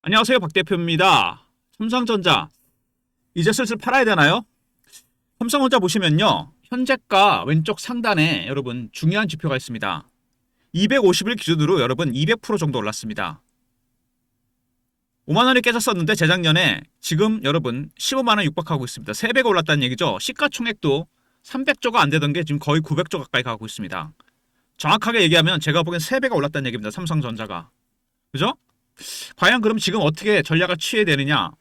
안녕하세요, 박 대표입니다. 삼성전자 이제 슬슬 팔아야 되나요? 삼성전자 보시면요, 현재가 왼쪽 상단에 여러분 중요한 지표가 있습니다. 250일 기준으로 여러분 200% 정도 올랐습니다. 5만 원이 깨졌었는데 재작년에 지금 여러분 15만 원 육박하고 있습니다. 3배가 올랐다는 얘기죠. 시가총액도 300조가 안 되던 게 지금 거의 900조 가까이 가고 있습니다. 정확하게 얘기하면 제가 보기엔 3배가 올랐다는 얘기입니다. 삼성전자가. 그죠? 과연 그럼 지금 어떻게 전략을 취해야 되느냐?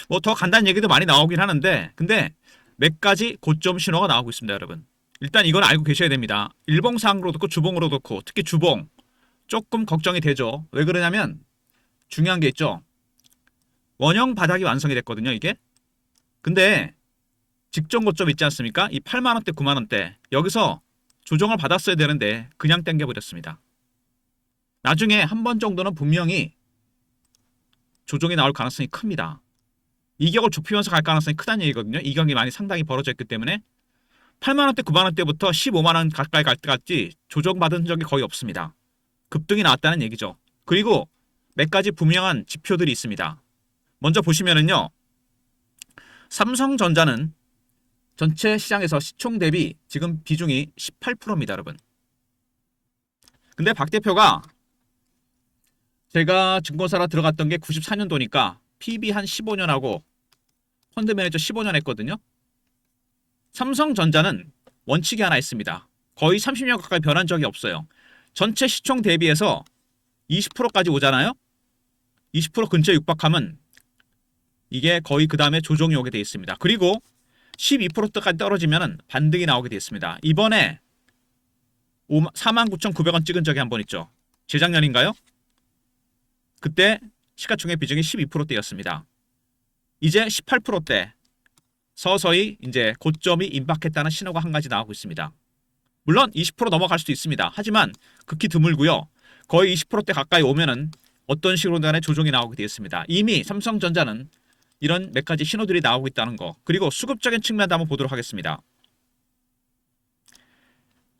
뭐 더 간단한 얘기도 많이 나오긴 하는데, 근데 몇 가지 고점 신호가 나오고 있습니다, 여러분. 일단 이건 알고 계셔야 됩니다. 일봉상으로 놓고 주봉으로 놓고, 특히 주봉 조금 걱정이 되죠. 왜 그러냐면 중요한 게 있죠. 원형 바닥이 완성이 됐거든요, 이게. 근데 직전 고점 있지 않습니까? 이 8만 원대, 9만 원대 여기서 조정을 받았어야 되는데 그냥 당겨버렸습니다. 나중에 한 번 정도는 분명히 조정이 나올 가능성이 큽니다. 이격을 좁히면서 갈 가능성이 크다는 얘기거든요. 이격이 많이 상당히 벌어져 있기 때문에 8만원대, 9만원대부터 15만원 가까이 갈 때까지 조정받은 적이 거의 없습니다. 급등이 나왔다는 얘기죠. 그리고 몇 가지 분명한 지표들이 있습니다. 먼저 보시면은요, 삼성전자는 전체 시장에서 시총 대비 지금 비중이 18%입니다, 여러분. 근데 박 대표가 제가 증권사로 들어갔던 게 94년도니까 PB 한 15년 하고 펀드 매니저 15년 했거든요. 삼성전자는 원칙이 하나 있습니다. 거의 30년 가까이 변한 적이 없어요. 전체 시총 대비해서 20%까지 오잖아요. 20% 근처에 육박하면 이게 거의 그 다음에 조정이 오게 돼 있습니다. 그리고 12%까지 떨어지면 반등이 나오게 돼 있습니다. 이번에 49,900원 찍은 적이 한 번 있죠. 재작년인가요? 그때 시가총액 비중이 12%대였습니다. 이제 18%대 서서히 이제 고점이 임박했다는 신호가 한 가지 나오고 있습니다. 물론 20% 넘어갈 수도 있습니다. 하지만 극히 드물고요. 거의 20%대 가까이 오면은 어떤 식으로 간에 조정이 나오게 되었습니다. 이미 삼성전자는 이런 몇 가지 신호들이 나오고 있다는 거. 그리고 수급적인 측면도 한번 보도록 하겠습니다.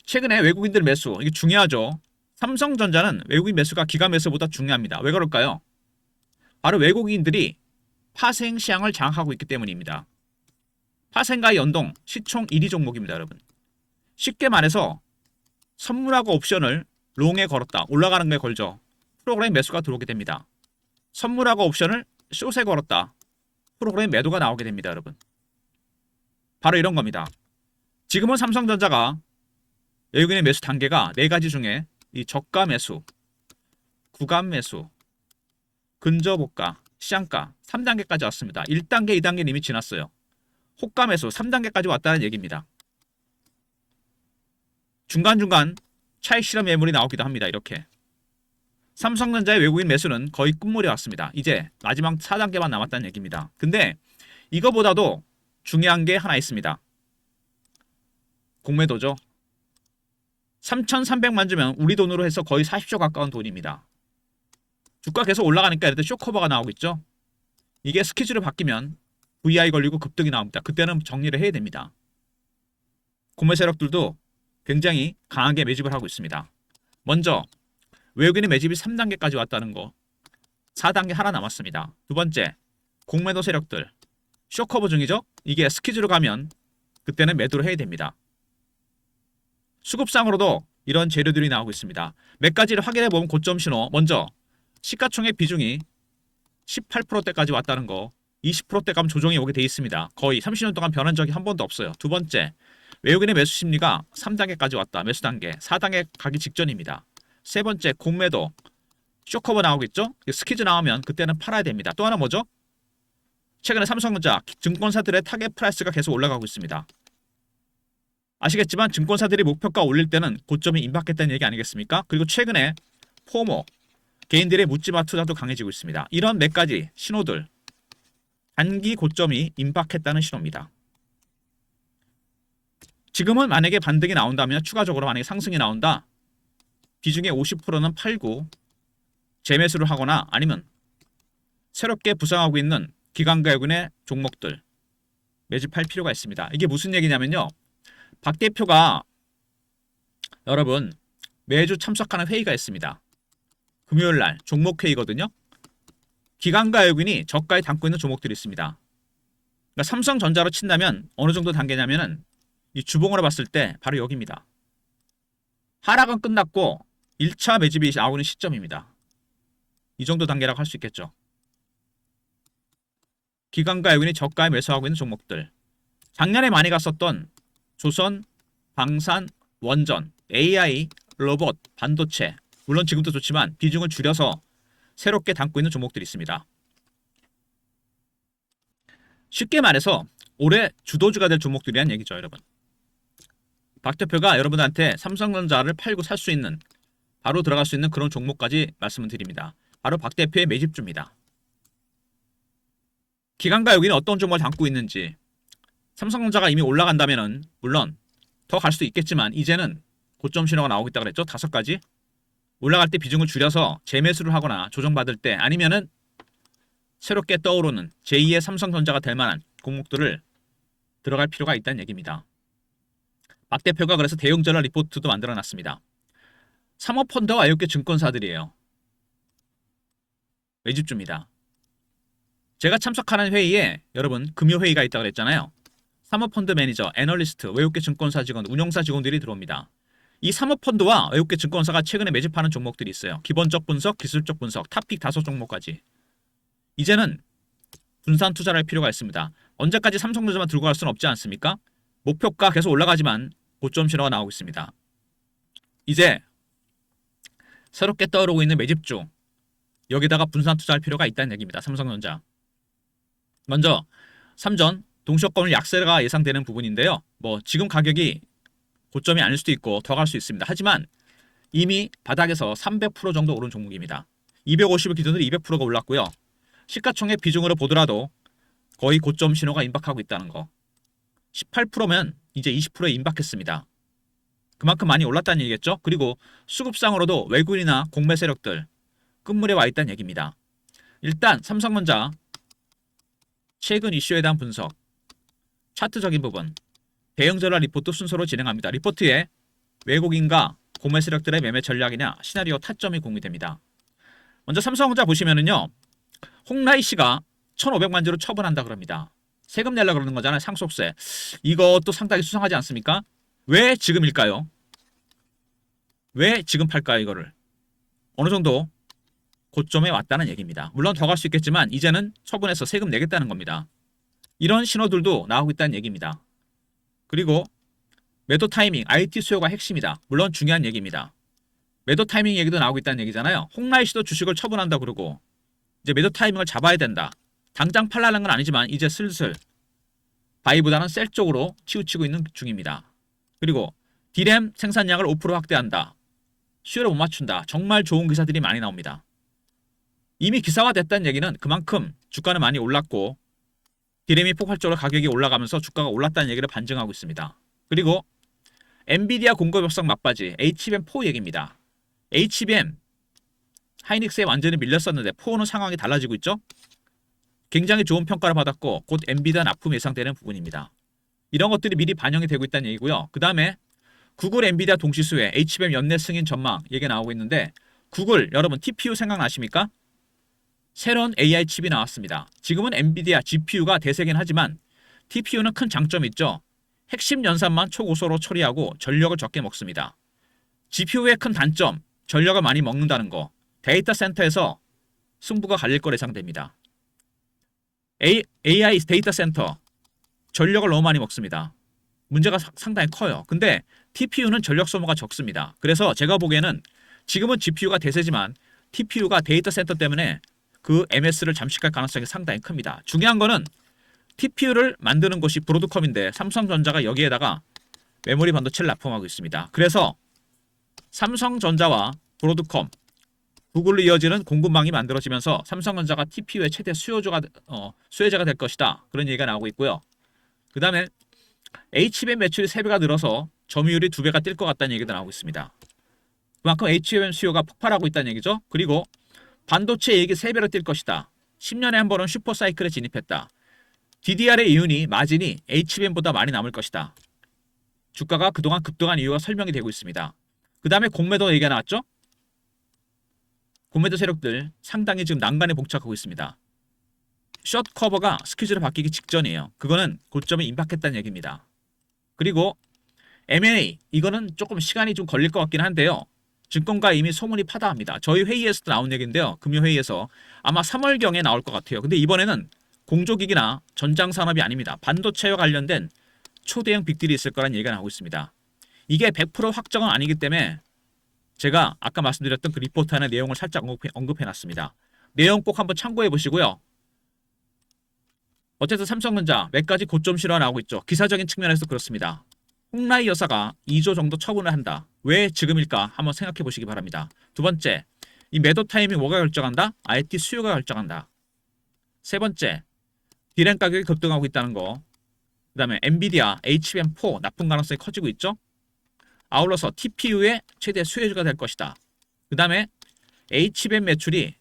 최근에 외국인들 매수, 이게 중요하죠. 삼성전자는 외국인 매수가 기관 매수보다 중요합니다. 왜 그럴까요? 바로 외국인들이 파생 시장을 장악하고 있기 때문입니다. 파생과의 연동, 시총 1위 종목입니다, 여러분. 쉽게 말해서 선물하고 옵션을 롱에 걸었다. 올라가는 거에 걸죠. 프로그램 매수가 들어오게 됩니다. 선물하고 옵션을 숏에 걸었다. 프로그램 매도가 나오게 됩니다, 여러분. 바로 이런 겁니다. 지금은 삼성전자가 외국인의 매수 단계가 4가지 중에 이 저가 매수, 구간 매수, 근저고가, 시장가 3단계까지 왔습니다. 1단계, 2단계는 이미 지났어요. 호가 매수 3단계까지 왔다는 얘기입니다. 중간중간 차익 실험 매물이 나오기도 합니다. 이렇게. 삼성전자의 외국인 매수는 거의 끝물에 왔습니다. 이제 마지막 4단계만 남았다는 얘기입니다. 근데 이거보다도 중요한 게 하나 있습니다. 공매도죠. 3,300만 주면 우리 돈으로 해서 거의 40조 가까운 돈입니다. 주가 계속 올라가니까 이럴 때 쇼커버가 나오고 있죠. 이게 스케줄이 바뀌면 VI 걸리고 급등이 나옵니다. 그때는 정리를 해야 됩니다. 공매 세력들도 굉장히 강하게 매집을 하고 있습니다. 먼저 외국인의 매집이 3단계까지 왔다는 거. 4단계 하나 남았습니다. 두 번째, 공매도 세력들. 쇼커버 중이죠. 이게 스키즈로 가면 그때는 매도를 해야 됩니다. 수급상으로도 이런 재료들이 나오고 있습니다. 몇 가지를 확인해 보면 고점 신호. 먼저 시가총액 비중이 18%대까지 왔다는 거. 20%대 가면 조정이 오게 돼 있습니다. 거의 30년 동안 변한 적이 한 번도 없어요. 두 번째, 외국인의 매수 심리가 3단계까지 왔다. 매수 단계. 4단계 가기 직전입니다. 세 번째, 공매도. 쇼커버 나오겠죠? 스키즈 나오면 그때는 팔아야 됩니다. 또 하나 뭐죠? 최근에 삼성전자 증권사들의 타겟 프라이스가 계속 올라가고 있습니다. 아시겠지만 증권사들이 목표가 올릴 때는 고점이 임박했다는 얘기 아니겠습니까? 그리고 최근에 포모, 개인들의 묻지마 투자도 강해지고 있습니다. 이런 몇 가지 신호들, 단기 고점이 임박했다는 신호입니다. 지금은 만약에 반등이 나온다면 추가적으로 만약에 상승이 나온다. 비중의 50%는 팔고 재매수를 하거나 아니면 새롭게 부상하고 있는 기관과 외국인의 종목들 매집할 필요가 있습니다. 이게 무슨 얘기냐면요. 박 대표가 여러분 매주 참석하는 회의가 있습니다. 금요일 날 종목 회의거든요. 기관과 외국인이 저가에 담고 있는 종목들이 있습니다. 그러니까 삼성전자로 친다면 어느 정도 단계냐면은 이 주봉으로 봤을 때 바로 여기입니다. 하락은 끝났고 1차 매집이 나오는 시점입니다. 이 정도 단계라고 할 수 있겠죠. 기관과 외국인이 저가에 매수하고 있는 종목들. 작년에 많이 갔었던 조선, 방산, 원전, AI, 로봇, 반도체. 물론 지금도 좋지만 비중을 줄여서 새롭게 담고 있는 종목들이 있습니다. 쉽게 말해서 올해 주도주가 될 종목들이란 얘기죠, 여러분. 박 대표가 여러분한테 삼성전자를 팔고 살 수 있는, 바로 들어갈 수 있는 그런 종목까지 말씀을 드립니다. 바로 박 대표의 매집주입니다. 기관과 외국인은 어떤 종목을 담고 있는지, 삼성전자가 이미 올라간다면은 물론 더 갈 수도 있겠지만 이제는 고점 신호가 나오고 있다고 그랬죠. 5가지. 올라갈 때 비중을 줄여서 재매수를 하거나 조정받을 때 아니면은 새롭게 떠오르는 제2의 삼성전자가 될 만한 종목들을 들어갈 필요가 있다는 얘기입니다. 박 대표가 그래서 대응 전략 리포트도 만들어놨습니다. 사모펀드와 외국계 증권사들이에요. 매집주입니다. 제가 참석하는 회의에 여러분 금요회의가 있다고 그랬잖아요. 사모펀드 매니저, 애널리스트, 외국계 증권사 직원, 운용사 직원들이 들어옵니다. 이 사모펀드와 외국계 증권사가 최근에 매집하는 종목들이 있어요. 기본적 분석, 기술적 분석, 탑픽 5종목까지. 이제는 분산 투자를 할 필요가 있습니다. 언제까지 삼성전자만 들고 갈 수는 없지 않습니까? 목표가 계속 올라가지만 고점 신호가 나오고 있습니다. 이제 새롭게 떠오르고 있는 매집주, 여기다가 분산 투자할 필요가 있다는 얘기입니다. 삼성전자. 먼저 삼전 동시효과물 약세가 예상되는 부분인데요. 지금 가격이 고점이 아닐 수도 있고 더 갈 수 있습니다. 하지만 이미 바닥에서 300% 정도 오른 종목입니다. 250을 기준으로 200%가 올랐고요. 시가총액 비중으로 보더라도 거의 고점 신호가 임박하고 있다는 거. 18%면 이제 20%에 임박했습니다. 그만큼 많이 올랐다는 얘기겠죠. 그리고 수급상으로도 외국인이나 공매 세력들 끝물에 와 있다는 얘기입니다. 일단 삼성전자 최근 이슈에 대한 분석, 차트적인 부분, 대응 전략 리포트 순서로 진행합니다. 리포트에 외국인과 공매 세력들의 매매 전략이나 시나리오 타점이 공유됩니다. 먼저 삼성전자 보시면은요. 홍라희 씨가 1,500만 주로 처분한다 그럽니다. 세금 내려고 그러는 거잖아요. 상속세. 이것도 상당히 수상하지 않습니까? 왜 지금일까요? 왜 지금 팔까요, 이거를? 어느 정도 고점에 왔다는 얘기입니다. 물론 더 갈 수 있겠지만 이제는 처분해서 세금 내겠다는 겁니다. 이런 신호들도 나오고 있다는 얘기입니다. 그리고 매도 타이밍, IT 수요가 핵심이다. 물론 중요한 얘기입니다. 매도 타이밍 얘기도 나오고 있다는 얘기잖아요. 홍라희 씨도 주식을 처분한다 그러고 이제 매도 타이밍을 잡아야 된다. 당장 팔라는 건 아니지만 이제 슬슬 바이보다는 셀 쪽으로 치우치고 있는 중입니다. 그리고 디램 생산량을 5% 확대한다. 수요를 못 맞춘다. 정말 좋은 기사들이 많이 나옵니다. 이미 기사화됐다는 얘기는 그만큼 주가는 많이 올랐고 디램이 폭발적으로 가격이 올라가면서 주가가 올랐다는 얘기를 반증하고 있습니다. 그리고 엔비디아 공급 협상 막바지 HBM4 얘기입니다. HBM 하이닉스에 완전히 밀렸었는데 4는 상황이 달라지고 있죠. 굉장히 좋은 평가를 받았고 곧 엔비디아 납품 예상되는 부분입니다. 이런 것들이 미리 반영이 되고 있다는 얘기고요. 그 다음에 구글 엔비디아 동시수혜 HBM 연내 승인 전망 얘기 나오고 있는데 구글 여러분 TPU 생각나십니까? 새로운 AI 칩이 나왔습니다. 지금은 엔비디아 GPU가 대세긴 하지만 TPU는 큰 장점이 있죠. 핵심 연산만 초고속으로 처리하고 전력을 적게 먹습니다. GPU의 큰 단점, 전력을 많이 먹는다는 거. 데이터 센터에서 승부가 갈릴 걸 예상됩니다. AI 데이터 센터 전력을 너무 많이 먹습니다. 문제가 상당히 커요. 근데 TPU는 전력 소모가 적습니다. 그래서 제가 보기에는 지금은 GPU가 대세지만 TPU가 데이터 센터 때문에 그 MS를 잠식할 가능성이 상당히 큽니다. 중요한 거는 TPU를 만드는 곳이 브로드컴인데 삼성전자가 여기에다가 메모리 반도체를 납품하고 있습니다. 그래서 삼성전자와 브로드컴, 구글로 이어지는 공급망이 만들어지면서 삼성전자가 TPU의 최대 수혜자가 될 것이다. 그런 얘기가 나오고 있고요. 그 다음에 HBM 매출이 3배가 늘어서 점유율이 2배가 뛸 것 같다는 얘기도 나오고 있습니다. 그만큼 HBM 수요가 폭발하고 있다는 얘기죠. 그리고 반도체 이익이 3배로 뛸 것이다. 10년에 한 번은 슈퍼사이클에 진입했다. DDR의 이윤이 마진이 HBM보다 많이 남을 것이다. 주가가 그동안 급등한 이유가 설명이 되고 있습니다. 그 다음에 공매도 얘기가 나왔죠. 공매도 세력들 상당히 지금 난간에 봉착하고 있습니다. 숏 커버가 스퀴즈로 바뀌기 직전이에요. 그거는 고점에 임박했다는 얘기입니다. 그리고 M&A 이거는 조금 시간이 좀 걸릴 것 같긴 한데요. 증권가 이미 소문이 파다합니다. 저희 회의에서도 나온 얘기인데요. 금요회의에서 아마 3월경에 나올 것 같아요. 근데 이번에는 공조기기나 전장산업이 아닙니다. 반도체와 관련된 초대형 빅딜이 있을 거란 얘기가 나오고 있습니다. 이게 100% 확정은 아니기 때문에 제가 아까 말씀드렸던 그 리포트 안에 내용을 살짝 언급해놨습니다. 내용 꼭 한번 참고해 보시고요. 어쨌든 삼성전자 몇 가지 고점 실화 나오고 있죠. 기사적인 측면에서 그렇습니다. 홍라이 여사가 2조 정도 처분을 한다. 왜 지금일까? 한번 생각해 보시기 바랍니다. 두 번째, 이 매도 타이밍 뭐가 결정한다? IT 수요가 결정한다. 세 번째, 디램 가격이 급등하고 있다는 거. 그 다음에 엔비디아 HBM4 납품 가능성이 커지고 있죠. 아울러서 TPU의 최대 수혜주가 될 것이다. 그 다음에 HBM 매출이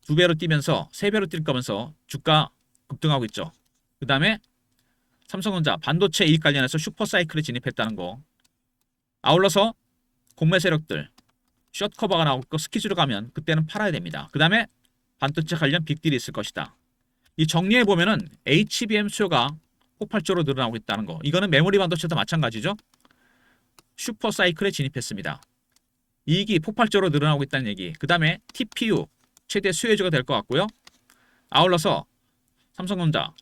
2배로 뛰면서 3배로 뛸 거면서 주가 급등하고 있죠. 그 다음에 삼성전자 반도체 이익 관련해서 슈퍼사이클에 진입했다는 거. 아울러서 공매 세력들 숏커버가 나오고 스키즈로 가면 그때는 팔아야 됩니다. 그 다음에 반도체 관련 빅딜이 있을 것이다. 이 정리해 보면은 HBM 수요가 폭발적으로 늘어나고 있다는 거. 이거는 메모리 반도체도 마찬가지죠. 슈퍼사이클에 진입했습니다. 이익이 폭발적으로 늘어나고 있다는 얘기. 그 다음에 TPU 최대 수혜주가 될 것 같고요. 아울러서 삼성전자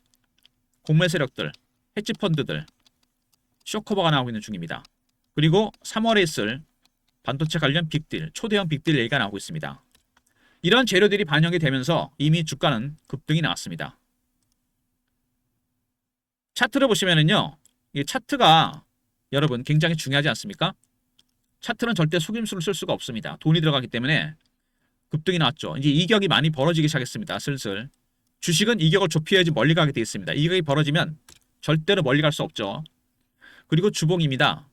공매 세력들 헤지펀드들 쇼커버가 나오고 있는 중입니다. 그리고 3월에 있을 반도체 관련 빅딜, 초대형 빅딜 얘기가 나오고 있습니다. 이런 재료들이 반영이 되면서 이미 주가는 급등이 나왔습니다. 차트를 보시면은요, 이 차트가 여러분 굉장히 중요하지 않습니까? 차트는 절대 속임수를 쓸 수가 없습니다. 돈이 들어가기 때문에 급등이 나왔죠. 이제 이격이 많이 벌어지기 시작했습니다. 슬슬. 주식은 이격을 좁혀야지 멀리 가게 되어 있습니다. 이격이 벌어지면 절대로 멀리 갈 수 없죠. 그리고 주봉입니다.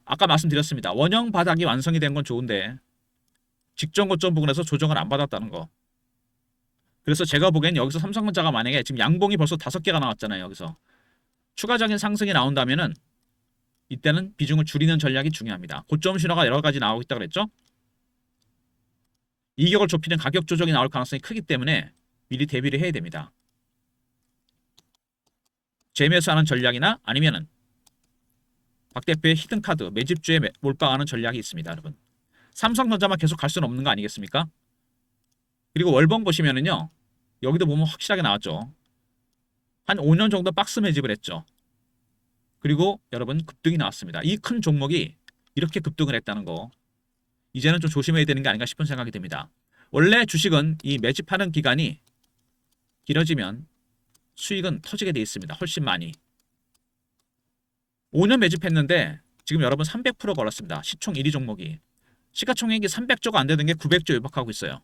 아까 말씀드렸습니다. 원형 바닥이 완성이 된 건 좋은데 직전 고점 부근에서 조정을 안 받았다는 거. 그래서 제가 보기엔 여기서 삼성전자가 만약에 지금 양봉이 벌써 5개가 나왔잖아요. 여기서 추가적인 상승이 나온다면은 이때는 비중을 줄이는 전략이 중요합니다. 고점 신호가 여러 가지 나오고 있다고 그랬죠. 이격을 좁히는 가격 조정이 나올 가능성이 크기 때문에 미리 대비를 해야 됩니다. 재매수하는 전략이나 아니면은 박 대표의 히든카드 매집주에 몰빵하는 전략이 있습니다. 여러분. 삼성전자만 계속 갈 수는 없는 거 아니겠습니까? 그리고 월봉 보시면은요. 여기도 보면 확실하게 나왔죠. 한 5년 정도 박스 매집을 했죠. 그리고 여러분 급등이 나왔습니다. 이 큰 종목이 이렇게 급등을 했다는 거. 이제는 좀 조심해야 되는 게 아닌가 싶은 생각이 듭니다. 원래 주식은 이 매집하는 기간이 길어지면 수익은 터지게 돼 있습니다. 훨씬 많이. 5년 매집했는데 지금 여러분 300% 벌었습니다. 시총 1위 종목이. 시가총액이 300조가 안 되는 게 900조 유박하고 있어요.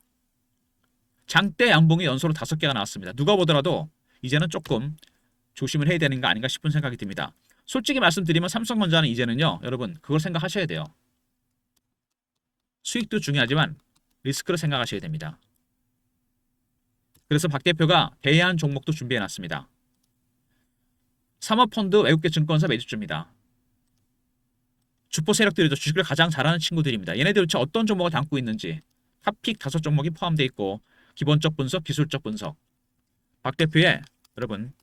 장대 양봉이 연소로 5개가 나왔습니다. 누가 보더라도 이제는 조금 조심을 해야 되는 거 아닌가 싶은 생각이 듭니다. 솔직히 말씀드리면 삼성전자는 이제는요. 여러분 그걸 생각하셔야 돼요. 수익도 중요하지만 리스크를 생각하셔야 됩니다. 그래서 박 대표가 대안 종목도 준비해놨습니다. 사모펀드 외국계 증권사 매집주입니다. 주포 세력들이죠. 주식을 가장 잘하는 친구들입니다. 얘네들 도대체 어떤 종목을 담고 있는지 탑픽 5종목이 포함되어 있고 기본적 분석, 기술적 분석. 박 대표의 여러분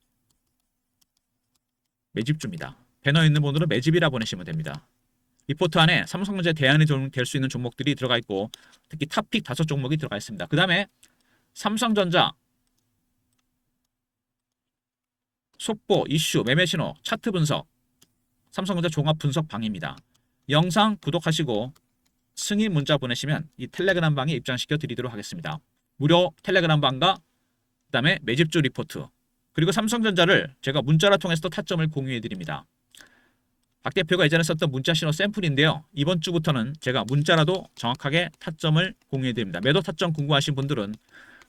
매집주입니다. 배너에 있는 번호로 매집이라 보내시면 됩니다. 리포트 안에 삼성전자의 대안이 될 수 있는 종목들이 들어가 있고 특히 탑픽 5종목이 들어가 있습니다. 그 다음에 삼성전자 속보, 이슈, 매매 신호, 차트 분석 삼성전자 종합 분석 방입니다. 영상 구독하시고 승인 문자 보내시면 이 텔레그램 방에 입장시켜 드리도록 하겠습니다. 무료 텔레그램 방과 그 다음에 매집주 리포트 그리고 삼성전자를 제가 문자를 통해서 타점을 공유해 드립니다. 박 대표가 예전에 썼던 문자 신호 샘플인데요. 이번 주부터는 제가 문자라도 정확하게 타점을 공유해 드립니다. 매도 타점 궁금하신 분들은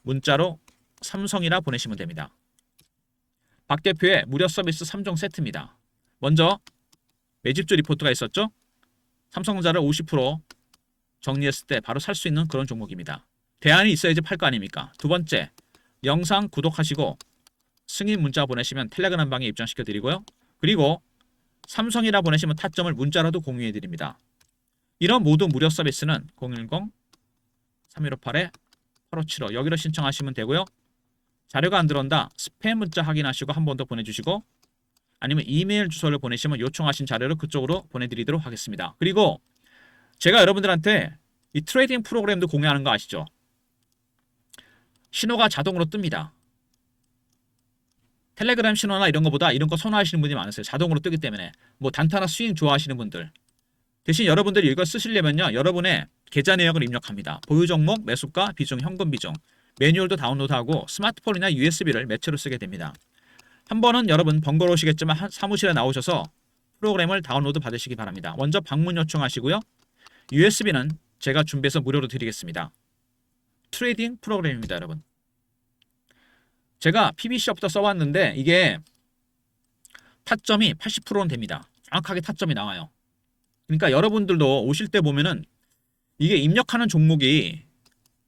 문자로 삼성이라 보내시면 됩니다. 박 대표의 무료 서비스 3종 세트입니다. 먼저 매집주 리포트가 있었죠. 삼성전자를 50% 정리했을 때 바로 살 수 있는 그런 종목입니다. 대안이 있어야지 팔 거 아닙니까? 두 번째, 영상 구독하시고 승인 문자 보내시면 텔레그램 방에 입장시켜 드리고요. 그리고 삼성이라 보내시면 타점을 문자라도 공유해 드립니다. 이런 모든 무료 서비스는 3158-8575 여기로 신청하시면 되고요. 자료가 안 들어온다. 스팸 문자 확인하시고 한 번 더 보내주시고 아니면 이메일 주소를 보내시면 요청하신 자료를 그쪽으로 보내드리도록 하겠습니다. 그리고 제가 여러분들한테 이 트레이딩 프로그램도 공유하는 거 아시죠? 신호가 자동으로 뜹니다. 텔레그램 신호나 이런 거보다 이런 거 선호하시는 분이 많으세요. 자동으로 뜨기 때문에. 뭐 단타나 스윙 좋아하시는 분들. 대신 여러분들이 이걸 쓰시려면요. 여러분의 계좌 내역을 입력합니다. 보유 종목, 매수가, 비중, 현금 비중. 매뉴얼도 다운로드하고 스마트폰이나 USB를 매체로 쓰게 됩니다. 한 번은 여러분 번거로우시겠지만 사무실에 나오셔서 프로그램을 다운로드 받으시기 바랍니다. 먼저 방문 요청하시고요. USB는 제가 준비해서 무료로 드리겠습니다. 트레이딩 프로그램입니다, 여러분. 제가 PBC부터 써봤는데 이게 타점이 80%는 됩니다. 정확하게 타점이 나와요. 그러니까 여러분들도 오실 때 보면은 이게 입력하는 종목이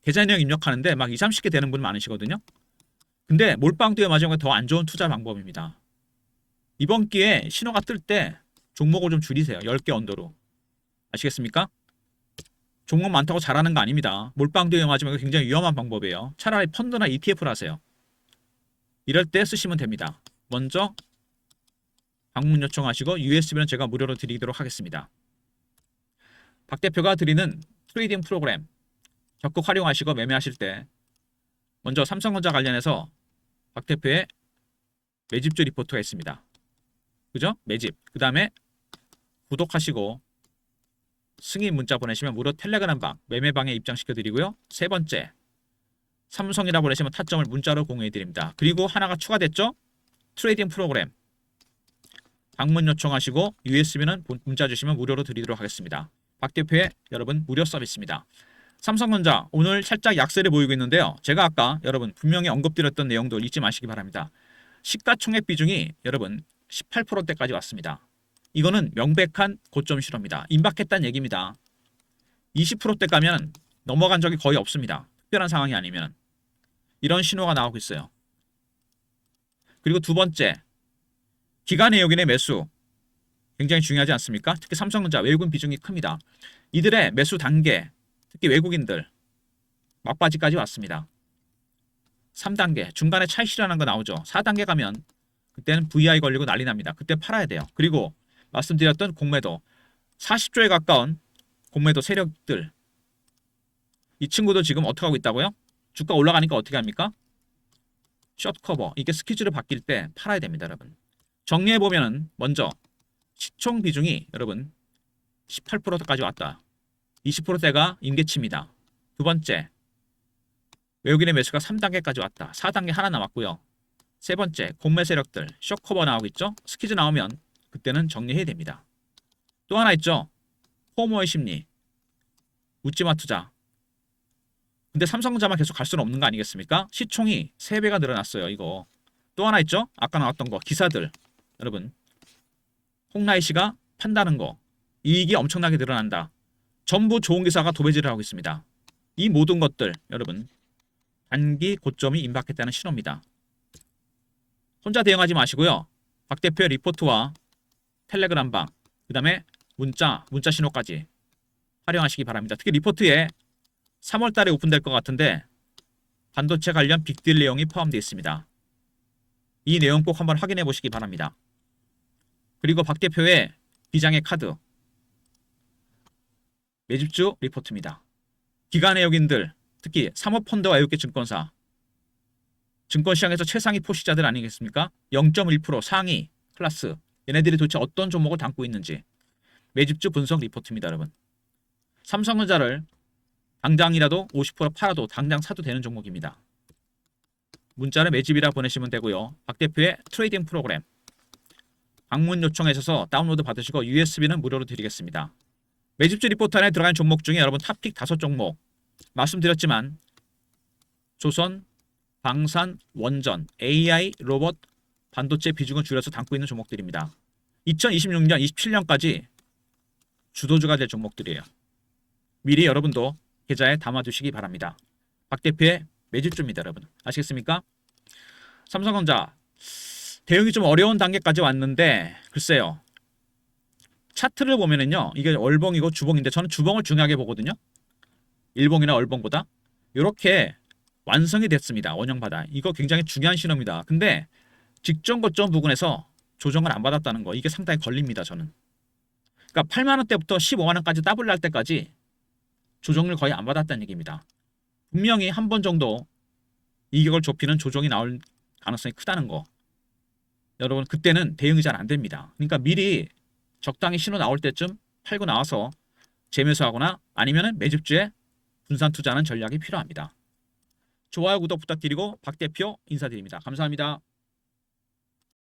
계좌 내역 입력하는데 막 20, 30개 되는 분 많으시거든요. 근데 몰빵도에 맞은 건 더 안 좋은 투자 방법입니다. 이번 기회에 신호가 뜰 때 종목을 좀 줄이세요. 10개 언더로. 아시겠습니까? 종목 많다고 잘하는 거 아닙니다. 몰빵도에 맞으면 굉장히 위험한 방법이에요. 차라리 펀드나 ETF를 하세요. 이럴 때 쓰시면 됩니다. 먼저 방문 요청하시고 USB는 제가 무료로 드리도록 하겠습니다. 박 대표가 드리는 트레이딩 프로그램 적극 활용하시고 매매하실 때 먼저 삼성전자 관련해서 박 대표의 매집주 리포트가 있습니다. 그죠? 매집. 그 다음에 구독하시고 승인 문자 보내시면 무료 텔레그램 방, 매매방에 입장시켜 드리고요. 세 번째, 삼성이라 보내시면 타점을 문자로 공유해 드립니다. 그리고 하나가 추가됐죠? 트레이딩 프로그램. 방문 요청하시고 USB는 문자 주시면 무료로 드리도록 하겠습니다. 박 대표의 여러분 무료 서비스입니다. 삼성전자 오늘 살짝 약세를 보이고 있는데요. 제가 아까 여러분 분명히 언급드렸던 내용도 잊지 마시기 바랍니다. 시가총액 비중이 여러분 18%대까지 왔습니다. 이거는 명백한 고점 실험입니다. 임박했다는 얘기입니다. 20%대 가면 넘어간 적이 거의 없습니다. 특별한 상황이 아니면. 이런 신호가 나오고 있어요. 그리고 두 번째, 기관 외국인의 매수. 굉장히 중요하지 않습니까? 특히 삼성전자 외국인 비중이 큽니다. 이들의 매수 단계, 특히 외국인들 막바지까지 왔습니다. 3단계, 중간에 차익 실현하는 거 나오죠. 4단계 가면 그때는 VI 걸리고 난리 납니다. 그때 팔아야 돼요. 그리고 말씀드렸던 공매도 40조에 가까운 공매도 세력들 이 친구도 지금 어떻게 하고 있다고요? 주가 올라가니까 어떻게 합니까? 숏 커버. 이게 스퀴즈를 바뀔 때 팔아야 됩니다, 여러분. 정리해보면은 먼저 시총 비중이 여러분 18%까지 왔다. 20%대가 임계치입니다. 두 번째, 외국인의 매수가 3단계까지 왔다. 4단계 하나 남았고요. 세 번째, 공매 세력들 숏 커버 나오고 있죠. 스퀴즈 나오면 그때는 정리해야 됩니다. 또 하나 있죠. 포모의 심리. 묻지마 투자. 근데 삼성전자만 계속 갈 수는 없는 거 아니겠습니까? 시총이 3배가 늘어났어요. 이거. 또 하나 있죠. 아까 나왔던 거. 기사들. 여러분. 홍라이 씨가 판다는 거. 이익이 엄청나게 늘어난다. 전부 좋은 기사가 도배질을 하고 있습니다. 이 모든 것들 여러분. 단기 고점이 임박했다는 신호입니다. 혼자 대응하지 마시고요. 박 대표의 리포트와 텔레그램 방, 그 다음에 문자 신호까지 활용하시기 바랍니다. 특히 리포트에 3월 달에 오픈될 것 같은데 반도체 관련 빅딜 내용이 포함되어 있습니다. 이 내용 꼭 한번 확인해 보시기 바랍니다. 그리고 박 대표의 비장의 카드 매집주 리포트입니다. 기관 외국인들 특히 사모펀드와 외국계 증권사 증권시장에서 최상위 포시자들 아니겠습니까? 0.1% 상위 클래스 얘네들이 도대체 어떤 종목을 담고 있는지 매집주 분석 리포트입니다. 여러분. 삼성전자를 당장이라도 50% 팔아도 당장 사도 되는 종목입니다. 문자를 매집이라 보내시면 되고요. 박 대표의 트레이딩 프로그램 방문 요청하셔서 다운로드 받으시고 USB는 무료로 드리겠습니다. 매집주 리포트 안에 들어간 종목 중에 여러분 탑픽 5종목 말씀드렸지만 조선, 방산, 원전, AI, 로봇, 반도체 비중을 줄여서 담고 있는 종목들입니다. 2026년, 27년까지 주도주가 될 종목들이에요. 미리 여러분도 계좌에 담아두시기 바랍니다. 박 대표의 매집주입니다. 여러분. 아시겠습니까? 삼성전자 대응이 좀 어려운 단계까지 왔는데 글쎄요. 차트를 보면은요. 이게 월봉이고 주봉인데 저는 주봉을 중요하게 보거든요. 일봉이나 월봉보다. 이렇게 완성이 됐습니다. 원형 바닥. 이거 굉장히 중요한 신호입니다. 근데 직전 고점 부근에서 조정을 안 받았다는 거 이게 상당히 걸립니다. 저는. 그러니까 8만 원대부터 15만 원까지 더블 날 때까지 조정을 거의 안 받았다는 얘기입니다. 분명히 한 번 정도 이격을 좁히는 조정이 나올 가능성이 크다는 거. 여러분 그때는 대응이 잘 안 됩니다. 그러니까 미리 적당히 신호 나올 때쯤 팔고 나와서 재매수하거나 아니면은 매집주에 분산 투자하는 전략이 필요합니다. 좋아요, 구독 부탁드리고 박 대표 인사드립니다. 감사합니다.